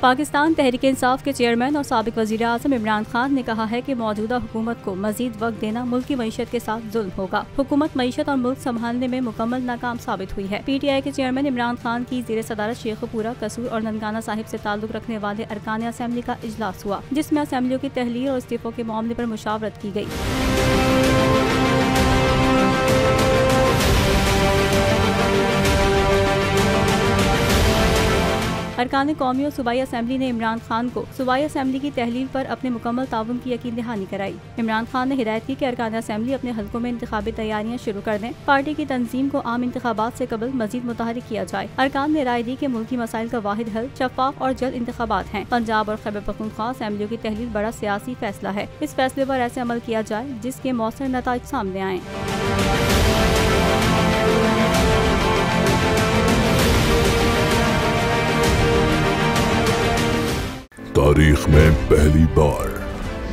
पाकिस्तान तहरीक इंसाफ के चेयरमैन और साबिक वज़ीर आज़म इमरान खान ने कहा है कि मौजूदा हुकूमत को मजीद वक्त देना मुल्क की मईशत के साथ जुल्म होगा। हुकूमत मईशत और मुल्क संभालने में मुकम्मल नाकाम साबित हुई है। PTI के चेयरमैन इमरान खान की ज़ेर सदारत शेखपुरा, कसूर और ननकाना साहिब से ताल्लुक रखने वाले अरकान असेंबली का इजलास हुआ, जिसमें असेंबलियों की तहलील और इस्तीफों के मामले पर मुशावरत की गई। अरकान कौमी और सूबाई असेंबली ने इमरान खान को सूबाई असेंबली की तहलील पर अपने मुकम्मल ताउन की यकीन दहानी कराई। इमरान खान ने हिदायत की कि अरकान असेंबली अपने हलकों में इंतखाबी तैयारियां शुरू कर दें। पार्टी की तंजीम को आम इंतखाबात से कबल मजीद मुतहरिक किया जाए। अरकान ने राय दी कि मुल्की मसाइल का वाहिद हल शफाफ और जल्द इंतखाबात हैं। पंजाब और खैबर पख्तूनख्वा असेंबलियों की तहलील बड़ा सियासी फैसला है। इस फैसले पर ऐसे अमल किया जाए जिसके मौसर नताइज सामने आए। तारीख में पहली बार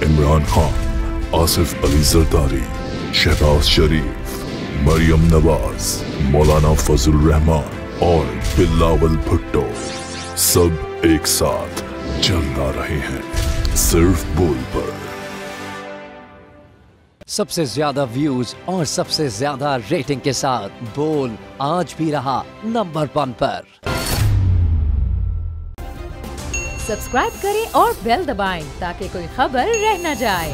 इमरान खान, आसिफ अली जरदारी, शहबाज शरीफ, मरियम नवाज, मौलाना फजल रहमान और बिलावल भुट्टो सब एक साथ चल रहे हैं सिर्फ बोल पर। सबसे ज्यादा व्यूज और सबसे ज्यादा रेटिंग के साथ बोल आज भी रहा नंबर 1 पर। सब्सक्राइब करें और बेल दबाएं ताकि कोई खबर रह न जाए।